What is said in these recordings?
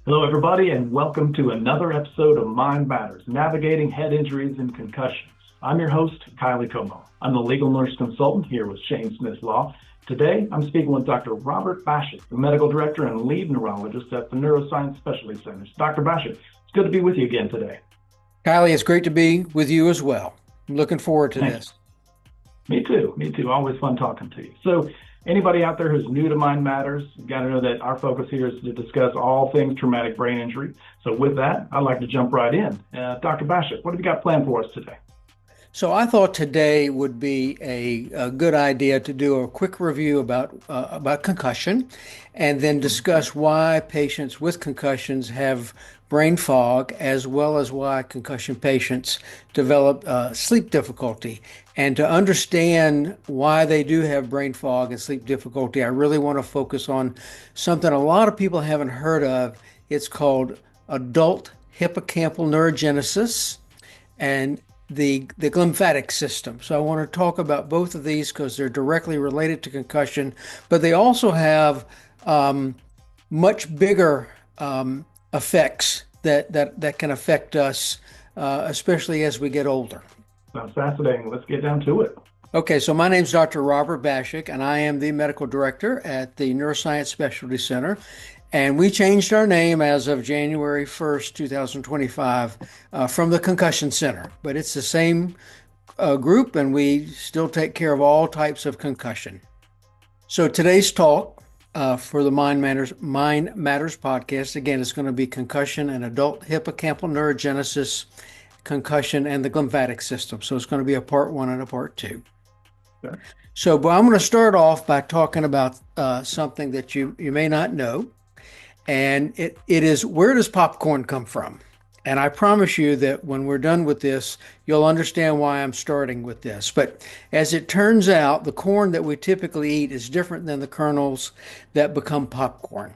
Hello, everybody, and welcome to another episode of Mind Matters, Navigating Head Injuries and Concussions. I'm your host, Kylie Como. I'm the legal nurse consultant here with Shane Smith Law. Today, I'm speaking with Dr. Robert Bashett, the medical director and lead neurologist at the Neuroscience Specialty Centers. Dr. Bashett, it's good to be with you again today. Kylie, it's great to be with you as well. I'm looking forward to this. Me too. Always fun talking to you. So anybody out there who's new to Mind Matters, you got to know that our focus here is to discuss all things traumatic brain injury. So with that, I'd like to jump right in. Dr. Bashett, what have you got planned for us today? So I thought today would be a good idea to do a quick review about concussion and then discuss why patients with concussions have brain fog, as well as why concussion patients develop sleep difficulty. And to understand why they do have brain fog and sleep difficulty, I really want to focus on something a lot of people haven't heard of. It's called adult hippocampal neurogenesis and the lymphatic system. So I want to talk about both of these because they're directly related to concussion, but they also have much bigger effects that can affect us, especially as we get older. Sounds fascinating. Let's get down to it. Okay, so my name's Dr. Robert Bashett, and I am the medical director at the Neuroscience Specialty Center. And we changed our name as of January 1st, 2025, from the Concussion Center. But it's the same group, and we still take care of all types of concussion. So today's talk for the Mind Matters podcast, again, it's going to be concussion and adult hippocampal neurogenesis, concussion, and the lymphatic system. So it's going to be a part one and a part two. Okay. But I'm going to start off by talking about something that you may not know. And it is, where does popcorn come from? And I promise you that when we're done with this, you'll understand why I'm starting with this. But as it turns out, the corn that we typically eat is different than the kernels that become popcorn.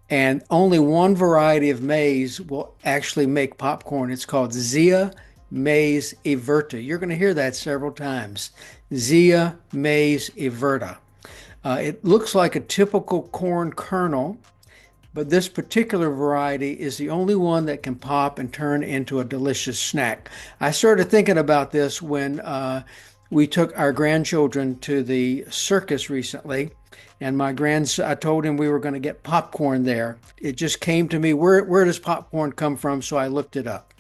And only one variety of maize will actually make popcorn. It's called Zea maize everta. You're going to hear that several times. Zea maize everta. It looks like a typical corn kernel, but this particular variety is the only one that can pop and turn into a delicious snack. I started thinking about this when we took our grandchildren to the circus recently, and I told him we were going to get popcorn there. It just came to me, where does popcorn come from? So I looked it up,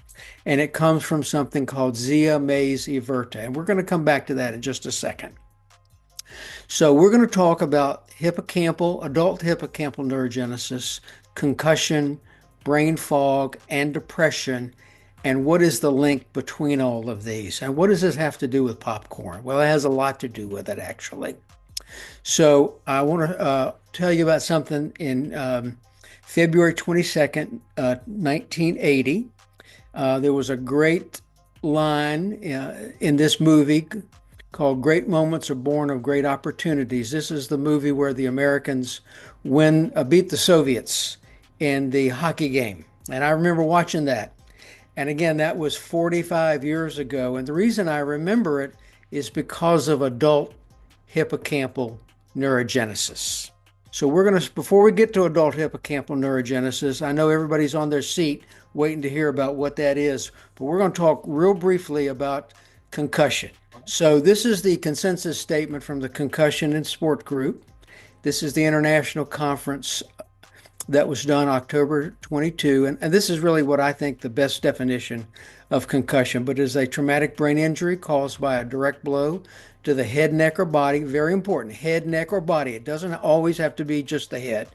and it comes from something called Zea maize everta, and we're going to come back to that in just a second. So we're going to talk about adult hippocampal neurogenesis, concussion, brain fog, and depression, and what is the link between all of these? And what does this have to do with popcorn? Well, it has a lot to do with it, actually. So I want to tell you about something in February 22nd, 1980. There was a great line in this movie called Great Moments Are Born of Great Opportunities. This is the movie where the Americans beat the Soviets in the hockey game. And I remember watching that. And again, that was 45 years ago. And the reason I remember it is because of adult hippocampal neurogenesis. So before we get to adult hippocampal neurogenesis, I know everybody's on their seat waiting to hear about what that is, but we're going to talk real briefly about concussion. So this is the consensus statement from the Concussion and Sport Group. This is the international conference that was done October 22. And this is really what I think the best definition of concussion, but it is a traumatic brain injury caused by a direct blow to the head, neck, or body. Very important, head, neck, or body. It doesn't always have to be just the head.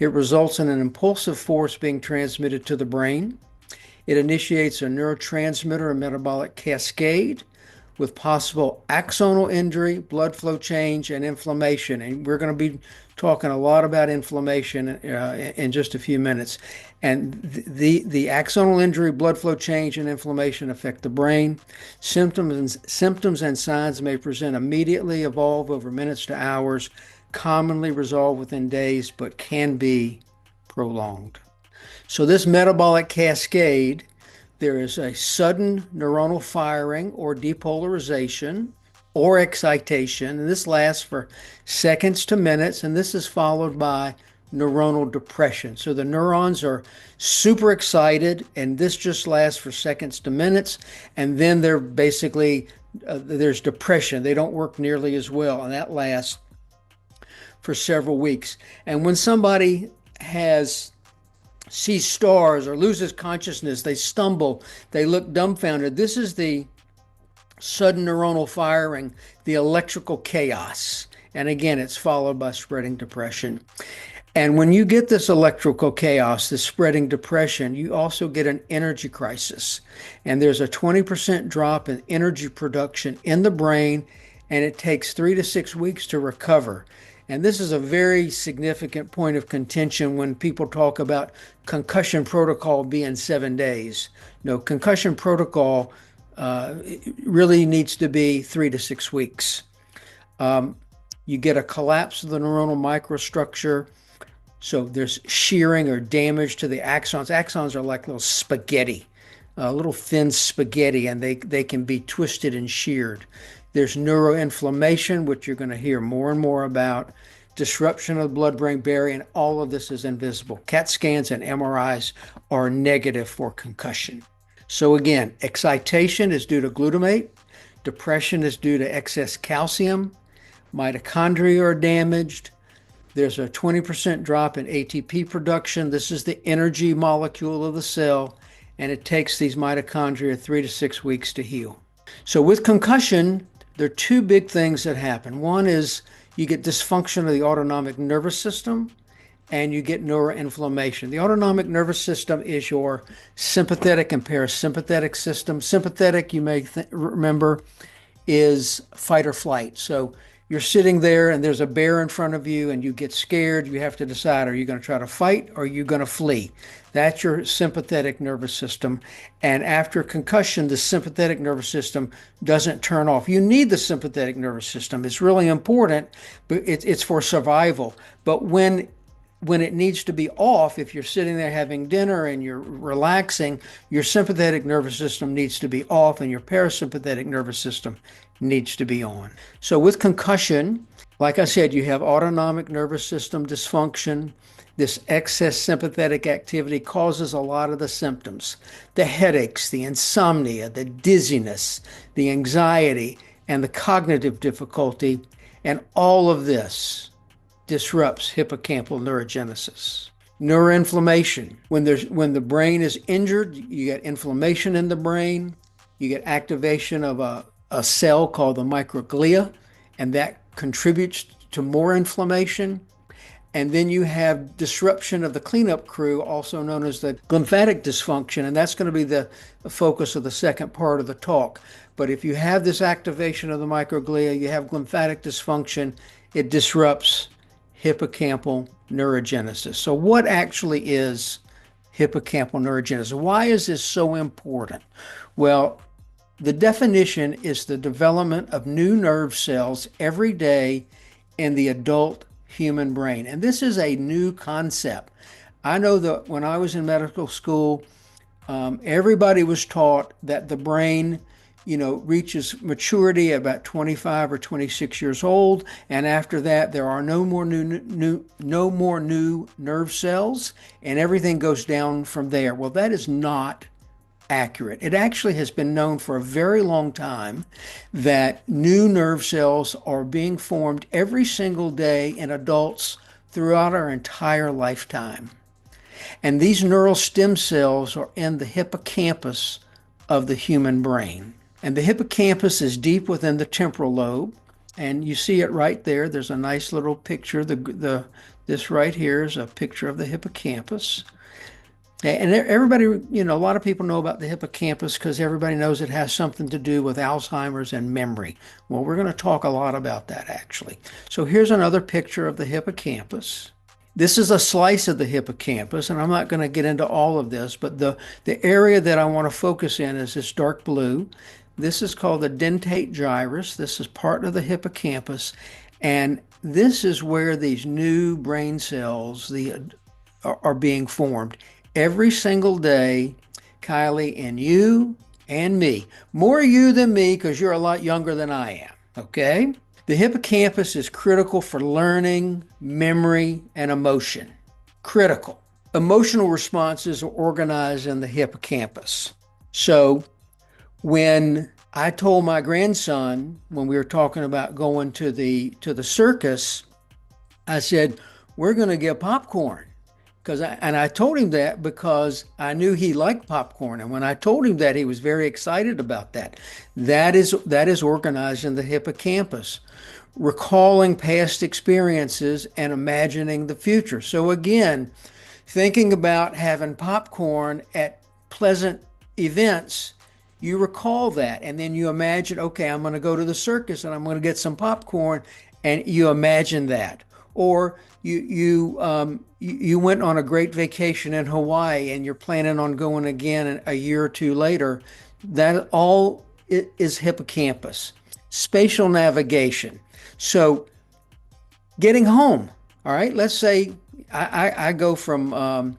It results in an impulsive force being transmitted to the brain. It initiates a neurotransmitter and metabolic cascade with possible axonal injury, blood flow change, and inflammation. And we're going to be talking a lot about inflammation in just a few minutes. And the axonal injury, blood flow change, and inflammation affect the brain. Symptoms and signs may present immediately, evolve over minutes to hours, commonly resolve within days, but can be prolonged. So this metabolic cascade, there is a sudden neuronal firing or depolarization or excitation, and this lasts for seconds to minutes, and this is followed by neuronal depression. So the neurons are super excited, and this just lasts for seconds to minutes, and then they're basically, there's depression. They don't work nearly as well, and that lasts for several weeks. And when somebody sees stars or loses consciousness, they stumble, they look dumbfounded. This is the sudden neuronal firing, the electrical chaos. And again, it's followed by spreading depression. And when you get this electrical chaos, this spreading depression, you also get an energy crisis. And there's a 20% drop in energy production in the brain, and it takes 3 to 6 weeks to recover. And this is a very significant point of contention when people talk about concussion protocol being 7 days. No, concussion protocol really needs to be 3 to 6 weeks. You get a collapse of the neuronal microstructure. So there's shearing or damage to the axons. Axons are like little spaghetti, little thin spaghetti, and they can be twisted and sheared. There's neuroinflammation, which you're going to hear more and more about, disruption of the blood-brain barrier, and all of this is invisible. CAT scans and MRIs are negative for concussion. So again, excitation is due to glutamate, depression is due to excess calcium, mitochondria are damaged, there's a 20% drop in ATP production. This is the energy molecule of the cell, and it takes these mitochondria 3 to 6 weeks to heal. So with concussion, there are two big things that happen. One is you get dysfunction of the autonomic nervous system, and you get neuroinflammation. The autonomic nervous system is your sympathetic and parasympathetic system. Sympathetic, you may remember, is fight or flight. So you're sitting there and there's a bear in front of you and you get scared. You have to decide, are you going to try to fight or are you going to flee? That's your sympathetic nervous system. And after concussion, the sympathetic nervous system doesn't turn off. You need the sympathetic nervous system. It's really important, but it's for survival. But when it needs to be off, if you're sitting there having dinner and you're relaxing, your sympathetic nervous system needs to be off and your parasympathetic nervous system needs to be on. So with concussion, like I said, you have autonomic nervous system dysfunction. This excess sympathetic activity causes a lot of the symptoms: the headaches, the insomnia, the dizziness, the anxiety, and the cognitive difficulty. And all of this disrupts hippocampal neurogenesis. Neuroinflammation. When the brain is injured, you get inflammation in the brain. You get activation of a cell called the microglia, and that contributes to more inflammation. And then you have disruption of the cleanup crew, also known as the glymphatic dysfunction, and that's going to be the focus of the second part of the talk. But if you have this activation of the microglia, you have glymphatic dysfunction, it disrupts hippocampal neurogenesis. So what actually is hippocampal neurogenesis? Why is this so important? Well, the definition is the development of new nerve cells every day in the adult human brain. And this is a new concept. I know that when I was in medical school, everybody was taught that the brain, reaches maturity at about 25 or 26 years old, and after that, there are no more new nerve cells, and everything goes down from there. Well, that is not accurate. It actually has been known for a very long time that new nerve cells are being formed every single day in adults throughout our entire lifetime. And these neural stem cells are in the hippocampus of the human brain. And the hippocampus is deep within the temporal lobe. And you see it right there. There's a nice little picture. This right here is a picture of the hippocampus. And everybody, a lot of people know about the hippocampus because everybody knows it has something to do with Alzheimer's and memory. Well, we're going to talk a lot about that, actually. So here's another picture of the hippocampus. This is a slice of the hippocampus, and I'm not going to get into all of this, but the area that I want to focus in is this dark blue. This is called the dentate gyrus. This is part of the hippocampus, and this is where these new brain cells are being formed. Every single day, Kylie, and you and me. More you than me because you're a lot younger than I am, okay? The hippocampus is critical for learning, memory, and emotion. critical. Emotional responses are organized in the hippocampus. So when I told my grandson, when we were talking about going to the circus, I said, we're going to get popcorn. I told him that because I knew he liked popcorn. And when I told him that, he was very excited about that. That is organized in the hippocampus, recalling past experiences and imagining the future. So again, thinking about having popcorn at pleasant events, you recall that, and then you imagine, okay, I'm going to go to the circus and I'm going to get some popcorn, and you imagine that. Or you went on a great vacation in Hawaii and you're planning on going again a year or two later. That all is hippocampus. Spatial navigation. So getting home, all right, let's say I go from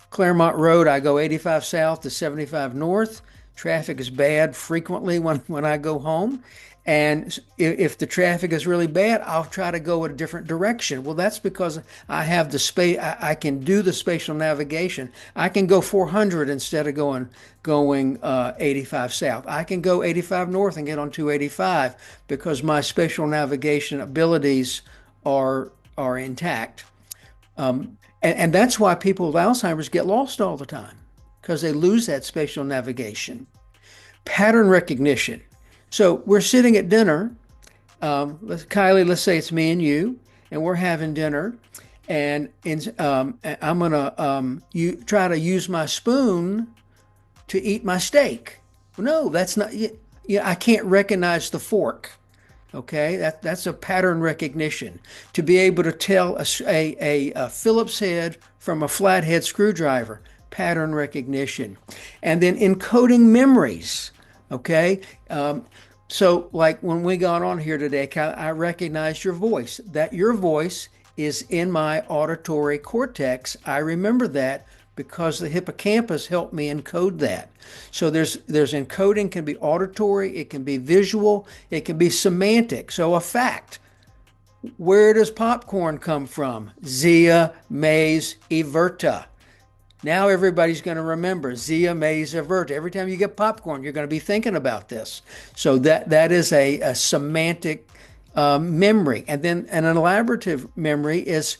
Claremont Road, I go 85 south to 75 north. Traffic is bad frequently when I go home. And if the traffic is really bad, I'll try to go a different direction. Well, that's because I have the space. I can do the spatial navigation. I can go 400 instead of going 85 south. I can go 85 north and get on 285 because my spatial navigation abilities are intact. And that's why people with Alzheimer's get lost all the time, because they lose that spatial navigation. Pattern recognition. So we're sitting at dinner. Kylie, let's say it's me and you, and we're having dinner, and I'm gonna try to use my spoon to eat my steak. No, that's not. I can't recognize the fork. Okay, that's a pattern recognition. To be able to tell a Phillips head from a flathead screwdriver, pattern recognition. And then encoding memories. Okay, so like when we got on here today, I recognized your voice. That your voice is in my auditory cortex. I remember that because the hippocampus helped me encode that. So there's encoding, can be auditory, it can be visual, it can be semantic. So a fact, where does popcorn come from? Zea mays everta. Now everybody's going to remember Zea mays everta. Every time you get popcorn, you're going to be thinking about this. So that is a semantic memory. And then an elaborative memory is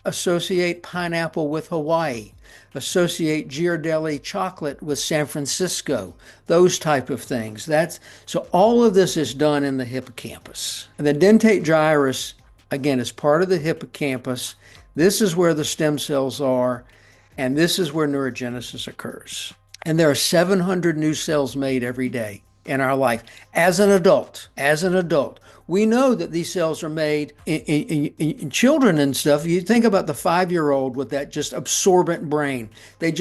associate pineapple with Hawaii, associate Ghirardelli chocolate with San Francisco, those type of things. So all of this is done in the hippocampus. And the dentate gyrus, again, is part of the hippocampus. This is where the stem cells are, and this is where neurogenesis occurs. And there are 700 new cells made every day in our life as an adult. We know that these cells are made in children and stuff. You think about the 5-year-old with that just absorbent brain. They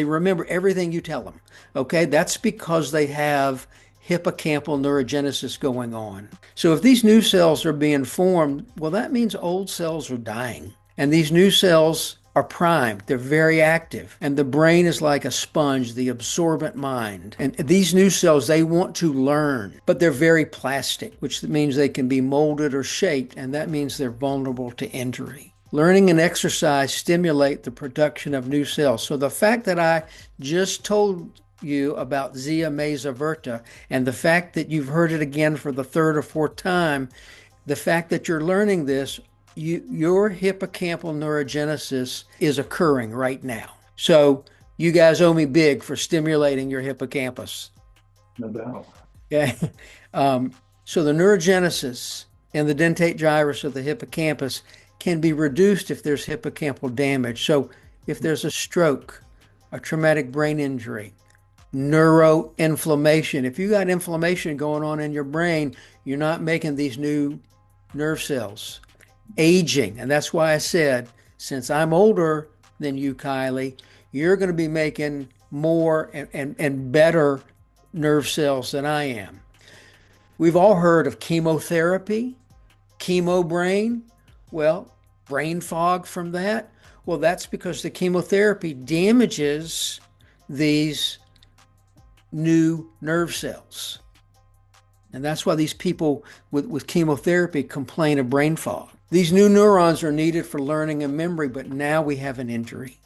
remember everything you tell them. Okay, that's because they have hippocampal neurogenesis going on. So if these new cells are being formed, well, that means old cells are dying. And these new cells are primed. They're very active. And the brain is like a sponge, the absorbent mind. And these new cells, they want to learn, but they're very plastic, which means they can be molded or shaped, and that means they're vulnerable to injury. Learning and exercise stimulate the production of new cells. So the fact that I just told you about Zea mays everta, and the fact that you've heard it again for the third or fourth time, the fact that you're learning this, your hippocampal neurogenesis is occurring right now. So you guys owe me big for stimulating your hippocampus. No doubt. Okay. So the neurogenesis in the dentate gyrus of the hippocampus can be reduced if there's hippocampal damage. So if there's a stroke, a traumatic brain injury, neuroinflammation, if you got inflammation going on in your brain, you're not making these new nerve cells. Aging, and that's why I said, since I'm older than you, Kylie, you're going to be making more and better nerve cells than I am. We've all heard of chemotherapy, chemo brain. Well, brain fog from that. Well, that's because the chemotherapy damages these new nerve cells. And that's why these people with chemotherapy complain of brain fog. These new neurons are needed for learning and memory, but now we have an injury.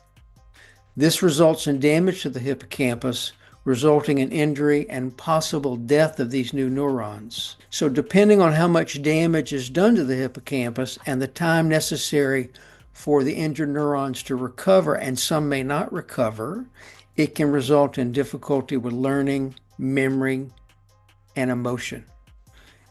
This results in damage to the hippocampus, resulting in injury and possible death of these new neurons. So depending on how much damage is done to the hippocampus and the time necessary for the injured neurons to recover, and some may not recover, it can result in difficulty with learning, memory, and emotion.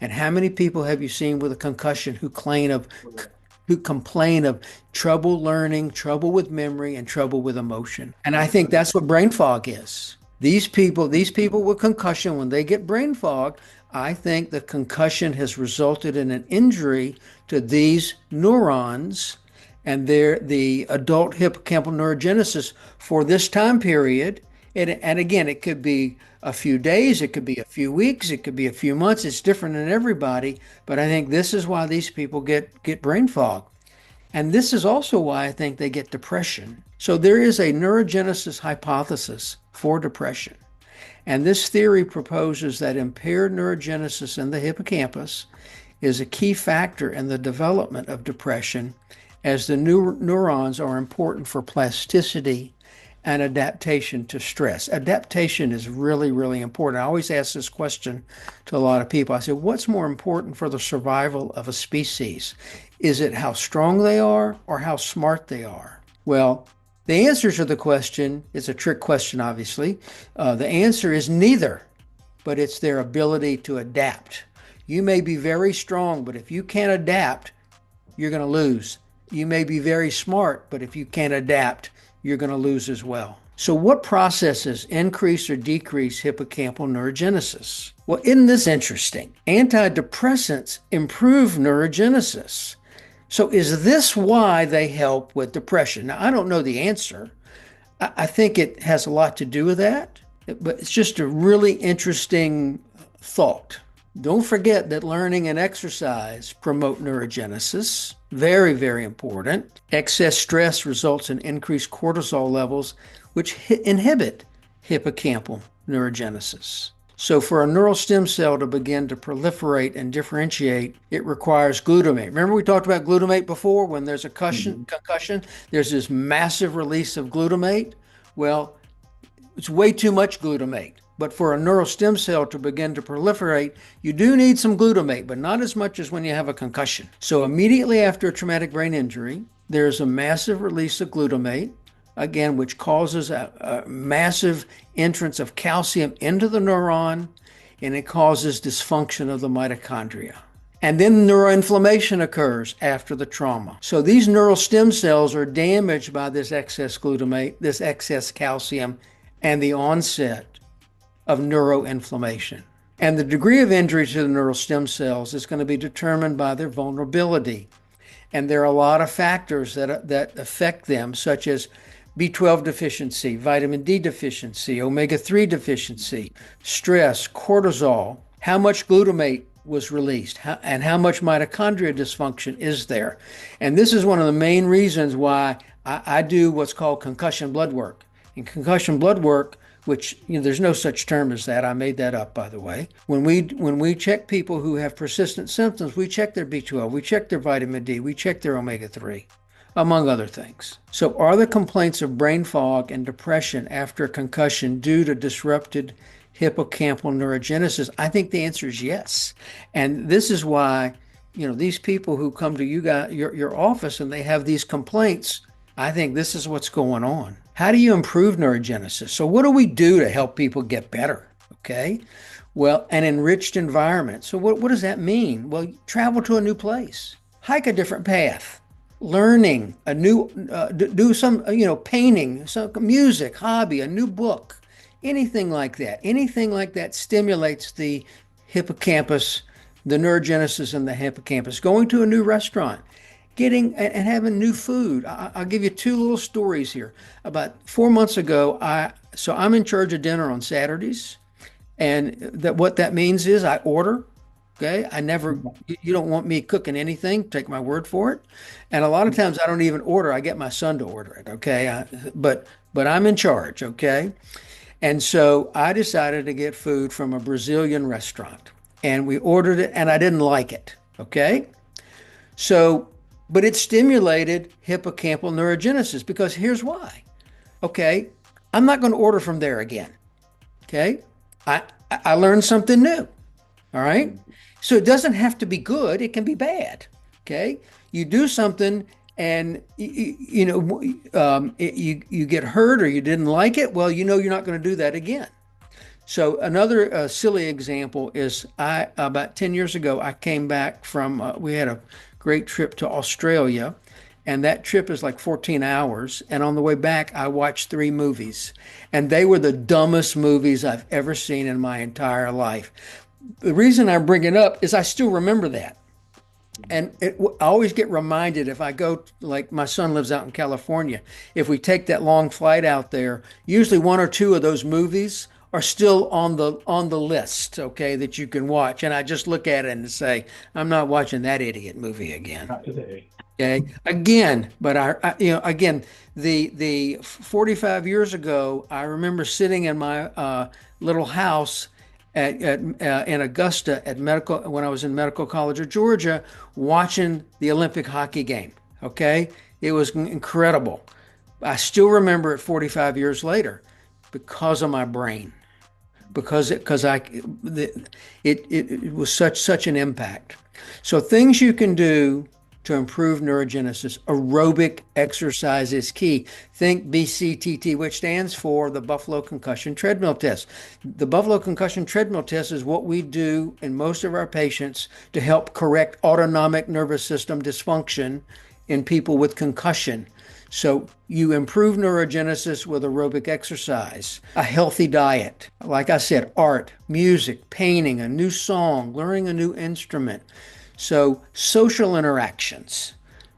And how many people have you seen with a concussion who complain of trouble learning, trouble with memory, and trouble with emotion? And I think that's what brain fog is. These people with concussion, when they get brain fog, I think the concussion has resulted in an injury to these neurons, and the adult hippocampal neurogenesis for this time period. And again, it could be a few days, it could be a few weeks, it could be a few months. It's different in everybody, but I think this is why these people get brain fog. And this is also why I think they get depression. So there is a neurogenesis hypothesis for depression. And this theory proposes that impaired neurogenesis in the hippocampus is a key factor in the development of depression, as the new neurons are important for plasticity and adaptation to stress. Adaptation is really, really important. I always ask this question to a lot of people. I say, what's more important for the survival of a species? Is it how strong they are or how smart they are? Well, the answer to the question is a trick question, obviously. The answer is neither, but it's their ability to adapt. You may be very strong, but if you can't adapt, you're going to lose. You may be very smart, but if you can't adapt, you're going to lose as well. So what processes increase or decrease hippocampal neurogenesis? Well, isn't this interesting? Antidepressants improve neurogenesis. So is this why they help with depression? Now, I don't know the answer. I think it has a lot to do with that, but it's just a really interesting thought. Don't forget that learning and exercise promote neurogenesis. Very, very important. Excess stress results in increased cortisol levels, which inhibit hippocampal neurogenesis. So for a neural stem cell to begin to proliferate and differentiate, it requires glutamate. Remember we talked about glutamate before? When there's a concussion, there's this massive release of glutamate. Well, it's way too much glutamate. But for a neural stem cell to begin to proliferate, you do need some glutamate, but not as much as when you have a concussion. So immediately after a traumatic brain injury, there's a massive release of glutamate, again, which causes a massive entrance of calcium into the neuron, and it causes dysfunction of the mitochondria. And then neuroinflammation occurs after the trauma. So these neural stem cells are damaged by this excess glutamate, this excess calcium, and the onset of neuroinflammation. And the degree of injury to the neural stem cells is going to be determined by their vulnerability. And there are a lot of factors that affect them, such as B12 deficiency, vitamin D deficiency, omega-3 deficiency, stress, cortisol, how much glutamate was released, and how much mitochondria dysfunction is there. And this is one of the main reasons why I do what's called concussion blood work. In concussion blood work, which, there's no such term as that. I made that up, by the way. When we check people who have persistent symptoms, we check their B12, we check their vitamin D, we check their omega-3, among other things. So are the complaints of brain fog and depression after a concussion due to disrupted hippocampal neurogenesis? I think the answer is yes. And this is why, these people who come to your office and they have these complaints, I think this is what's going on. How do you improve neurogenesis? So what do we do to help people get better? Okay. Well, an enriched environment. So what does that mean? Well, travel to a new place, hike a different path, learning a new, do some, painting, some music, hobby, a new book, anything like that. Anything like that stimulates the hippocampus, the neurogenesis in the hippocampus. Going to a new restaurant, getting and having new food. I'll give you two little stories here. About 4 months ago, I'm in charge of dinner on Saturdays, and what that means is I order. Okay, you don't want me cooking anything. Take my word for it. And a lot of times I don't even order. I get my son to order it. Okay, but I'm in charge. Okay, and so I decided to get food from a Brazilian restaurant, and we ordered it, and I didn't like it. Okay, so but it stimulated hippocampal neurogenesis because here's why. Okay, I'm not going to order from there again. Okay, I learned something new. All right, so it doesn't have to be good; it can be bad. Okay, you do something and you get hurt or you didn't like it. Well, you're not going to do that again. So another silly example is about 10 years ago, I came back from, we had a great trip to Australia, and that trip is like 14 hours. And on the way back, I watched 3 movies, and they were the dumbest movies I've ever seen in my entire life. The reason I bring it up is I still remember that. And I always get reminded if I go, like my son lives out in California, if we take that long flight out there, usually 1 or 2 of those movies are still on the list, okay, that you can watch. And I just look at it and say, I'm not watching that idiot movie again. Not today. Okay, again, but again, the 45 years ago, I remember sitting in my little house in Augusta when I was in Medical College of Georgia, watching the Olympic hockey game. Okay, it was incredible. I still remember it 45 years later because of my brain, because it was such an impact. So things you can do to improve neurogenesis. Aerobic exercise is key. Think BCTT, which stands for the Buffalo Concussion Treadmill Test. The Buffalo Concussion Treadmill Test is what we do in most of our patients to help correct autonomic nervous system dysfunction in people with concussion. So you improve neurogenesis with aerobic exercise, a healthy diet. Like I said, art, music, painting, a new song, learning a new instrument. So social interactions,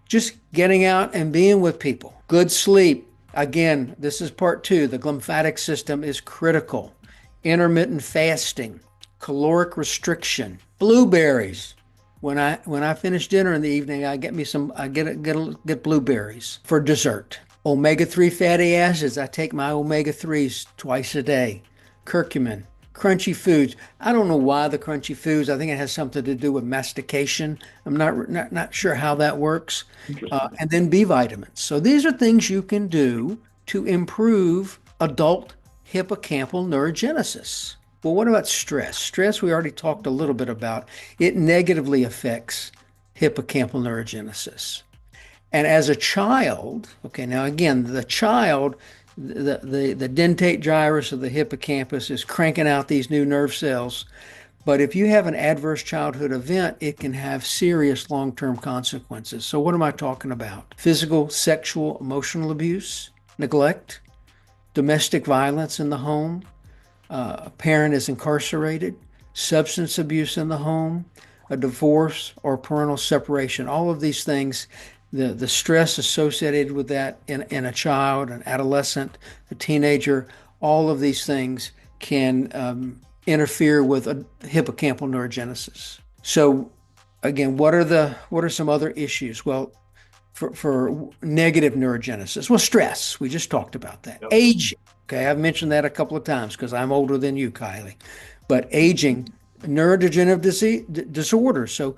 just getting out and being with people. Good sleep. Again, this is part 2. The glymphatic system is critical. Intermittent fasting, caloric restriction, blueberries. When I finish dinner in the evening, I get blueberries for dessert. Omega-3 fatty acids. I take my omega-3s twice a day. Curcumin. Crunchy foods. I don't know why the crunchy foods. I think it has something to do with mastication. I'm not sure how that works. And then B vitamins. So these are things you can do to improve adult hippocampal neurogenesis. Well, what about stress? Stress, we already talked a little bit about. It negatively affects hippocampal neurogenesis. And as a child, okay, now again, the child, the dentate gyrus of the hippocampus is cranking out these new nerve cells. But if you have an adverse childhood event, it can have serious long-term consequences. So what am I talking about? Physical, sexual, emotional abuse, neglect, domestic violence in the home, a parent is incarcerated, substance abuse in the home, a divorce or parental separation. All of these things, the stress associated with that in a child, an adolescent, a teenager, all of these things can interfere with a hippocampal neurogenesis. So again, what are some other issues? Well, for negative neurogenesis, well, stress, we just talked about that. Yep. Aging, okay, I've mentioned that a couple of times because I'm older than you, Kylie. But aging, neurodegenerative disorders, so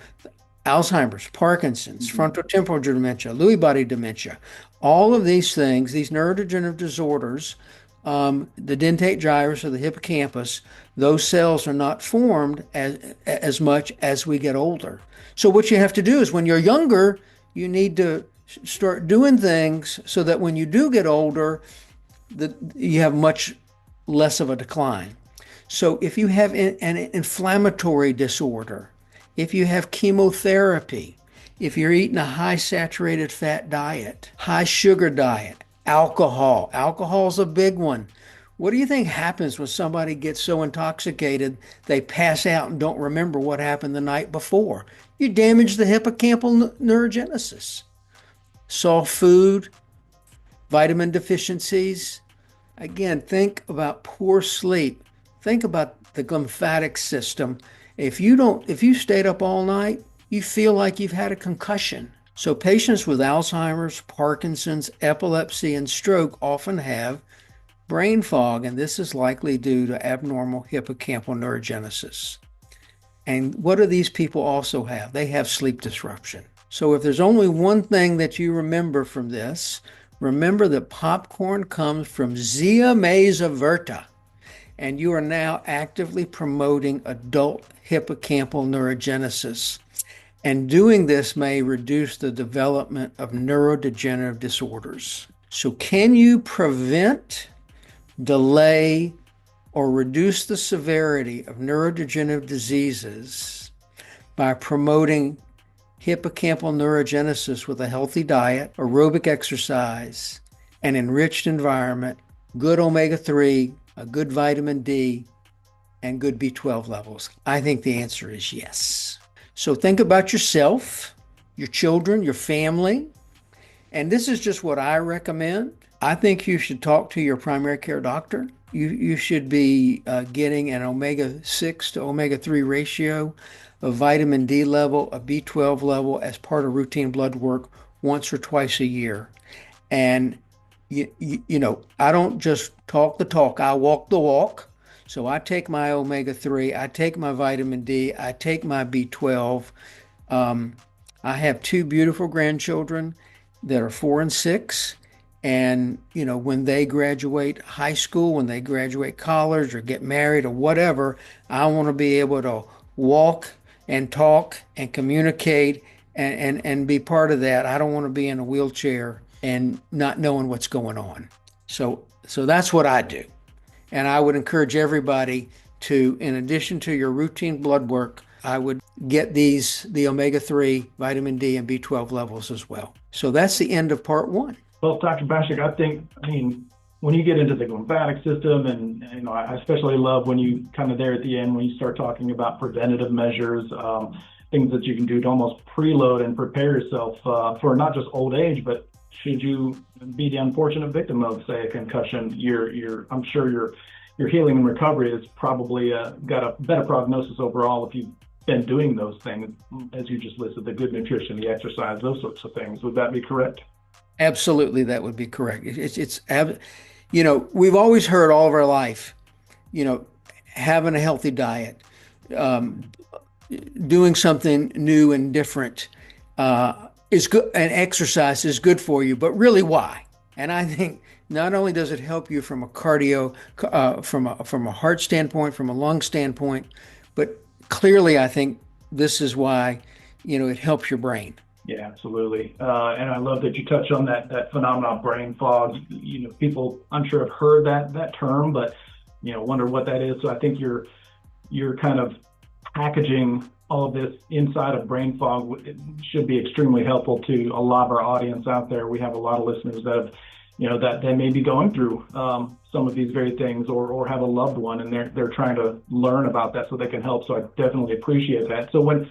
Alzheimer's, Parkinson's, frontotemporal dementia, Lewy body dementia, all of these things, these neurodegenerative disorders, the dentate gyrus of the hippocampus, those cells are not formed as much as we get older. So what you have to do is when you're younger, you need to start doing things so that when you do get older, you have much less of a decline. So if you have an inflammatory disorder, if you have chemotherapy, if you're eating a high saturated fat diet, high sugar diet, alcohol's a big one. What do you think happens when somebody gets so intoxicated they pass out and don't remember what happened the night before? You damage the hippocampal neurogenesis. Soft food, vitamin deficiencies. Again, think about poor sleep. Think about the glymphatic system. If you stayed up all night, you feel like you've had a concussion. So patients with Alzheimer's, Parkinson's, epilepsy, and stroke often have brain fog, and this is likely due to abnormal hippocampal neurogenesis. And what do these people also have? They have sleep disruption. So if there's only one thing that you remember from this, remember that popcorn comes from Zea mays averta, and you are now actively promoting adult hippocampal neurogenesis. And doing this may reduce the development of neurodegenerative disorders. So can you prevent, delay, or reduce the severity of neurodegenerative diseases by promoting hippocampal neurogenesis with a healthy diet, aerobic exercise, an enriched environment, good omega-3, a good vitamin D, and good B12 levels? I think the answer is yes. So think about yourself, your children, your family, and this is just what I recommend. I think you should talk to your primary care doctor. You should be getting an omega-6 to omega-3 ratio, a vitamin D level, a B12 level as part of routine blood work once or twice a year. And, I don't just talk the talk, I walk the walk. So I take my omega-3, I take my vitamin D, I take my B12. I have two beautiful grandchildren that are 4 and 6. And, when they graduate high school, when they graduate college or get married or whatever, I want to be able to walk and talk and communicate and be part of that. I don't want to be in a wheelchair and not knowing what's going on. So that's what I do. And I would encourage everybody to, in addition to your routine blood work, I would get the omega-3, vitamin D, and B12 levels as well. So that's the end of part 1. Well, Dr. Bashik, I mean, when you get into the lymphatic system, and I especially love when you kind of there at the end, when you start talking about preventative measures, things that you can do to almost preload and prepare yourself for not just old age, but should you be the unfortunate victim of, say, a concussion, I'm sure your healing and recovery is probably got a better prognosis overall if you've been doing those things, as you just listed, the good nutrition, the exercise, those sorts of things. Would that be correct? Absolutely, that would be correct. We've always heard all of our life, having a healthy diet, doing something new and different is good, and exercise is good for you, but really why? And I think not only does it help you from a from a heart standpoint, from a lung standpoint, but clearly I think this is why, it helps your brain. Yeah, absolutely. And I love that you touched on that phenomenon of brain fog. People, I'm sure, have heard that term, but, wonder what that is. So I think you're kind of packaging all of this inside of brain fog. It should be extremely helpful to a lot of our audience out there. We have a lot of listeners that have, that they may be going through some of these very things, or have a loved one, and they're trying to learn about that so they can help. So I definitely appreciate that. So when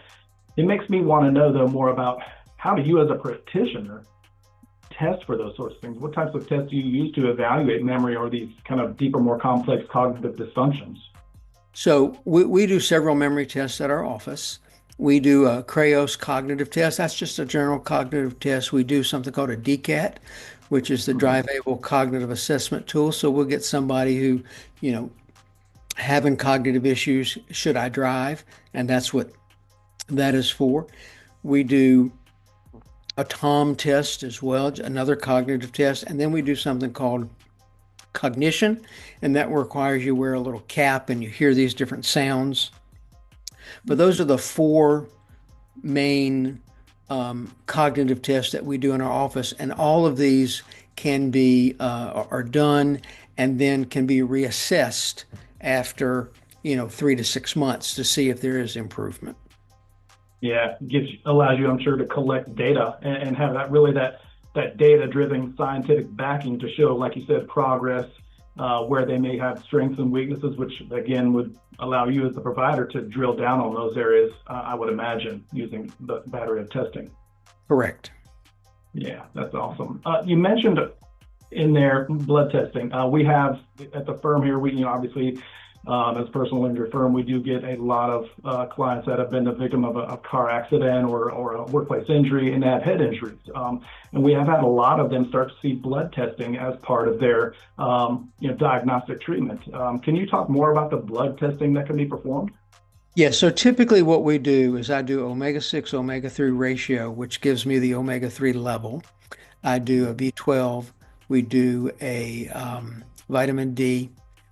it makes me want to know, though, more about how do you as a practitioner test for those sorts of things? What types of tests do you use to evaluate memory or these kind of deeper, more complex cognitive dysfunctions? So we do several memory tests at our office. We do a Krayos cognitive test. That's just a general cognitive test. We do something called a DCAT, which is the Drive-Able Cognitive Assessment Tool. So we'll get somebody who, having cognitive issues, should I drive? And that's what that is for. We do a TOM test as well, another cognitive test. And then we do something called Concussion, and that requires you wear a little cap and you hear these different sounds. But those are the 4 main cognitive tests that we do in our office, and all of these can be are done and then can be reassessed after 3 to 6 months to see if there is improvement. Yeah, allows you, I'm sure, to collect data and have that data-driven scientific backing to show, like you said, progress, where they may have strengths and weaknesses, which again would allow you as the provider to drill down on those areas, I would imagine, using the battery of testing. Correct. Yeah, that's awesome. You mentioned in there blood testing. We have at the firm here, we obviously, as a personal injury firm, we do get a lot of clients that have been the victim of a car accident or a workplace injury and have head injuries. And we have had a lot of them start to see blood testing as part of their diagnostic treatment. Can you talk more about the blood testing that can be performed? Yeah, so typically what we do is I do omega-6, omega-3 ratio, which gives me the omega-3 level. I do a B12. We do a vitamin D.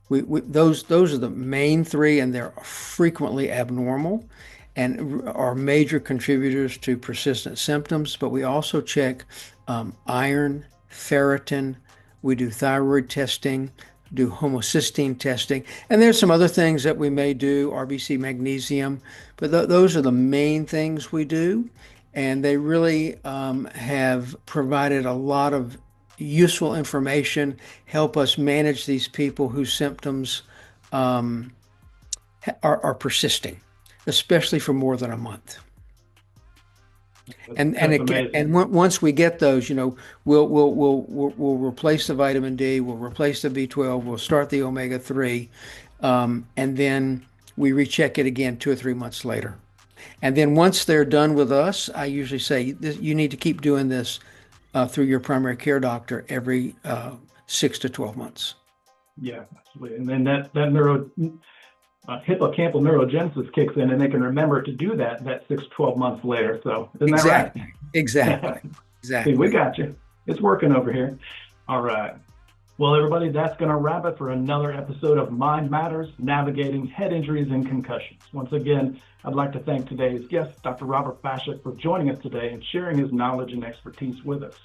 Those are the main three, and they're frequently abnormal and are major contributors to persistent symptoms. But we also check iron, ferritin. We do thyroid testing, do homocysteine testing, and there's some other things that we may do, RBC magnesium, but those are the main things we do, and they really have provided a lot of useful information, help us manage these people whose symptoms are persisting, especially for more than a month. And That's again, amazing. and once we get those, we'll replace the vitamin D, we'll replace the B12, we'll start the omega-3, and then we recheck it again 2 or 3 months later. And then once they're done with us, I usually say you need to keep doing this through your primary care doctor every 6 to 12 months. Yeah, absolutely. And then hippocampal neurogenesis kicks in, and they can remember to do that 6 to 12 months later. So isn't that right? Exactly. See, we got you. It's working over here. All right. Well, everybody, that's going to wrap it for another episode of Mind Matters, Navigating Head Injuries and Concussions. Once again, I'd like to thank today's guest, Dr. Robert Bashik, for joining us today and sharing his knowledge and expertise with us.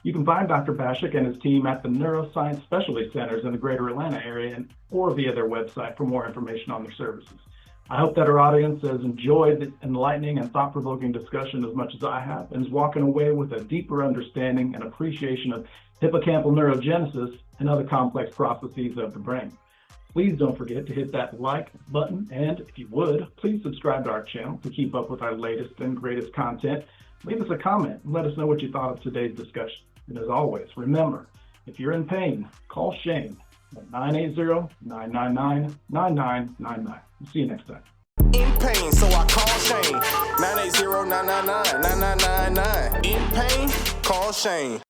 You can find Dr. Bashik and his team at the Neuroscience Specialty Centers in the greater Atlanta area or via their website for more information on their services. I hope that our audience has enjoyed the enlightening and thought-provoking discussion as much as I have and is walking away with a deeper understanding and appreciation of hippocampal neurogenesis and other complex processes of the brain. Please don't forget to hit that like button, and if you would, please subscribe to our channel to keep up with our latest and greatest content. Leave us a comment and let us know what you thought of today's discussion. And as always, remember, if you're in pain, call Shane at 980-999-9999. See you next time. In pain, so I call Shane. 980-999-9999. In pain, call Shane.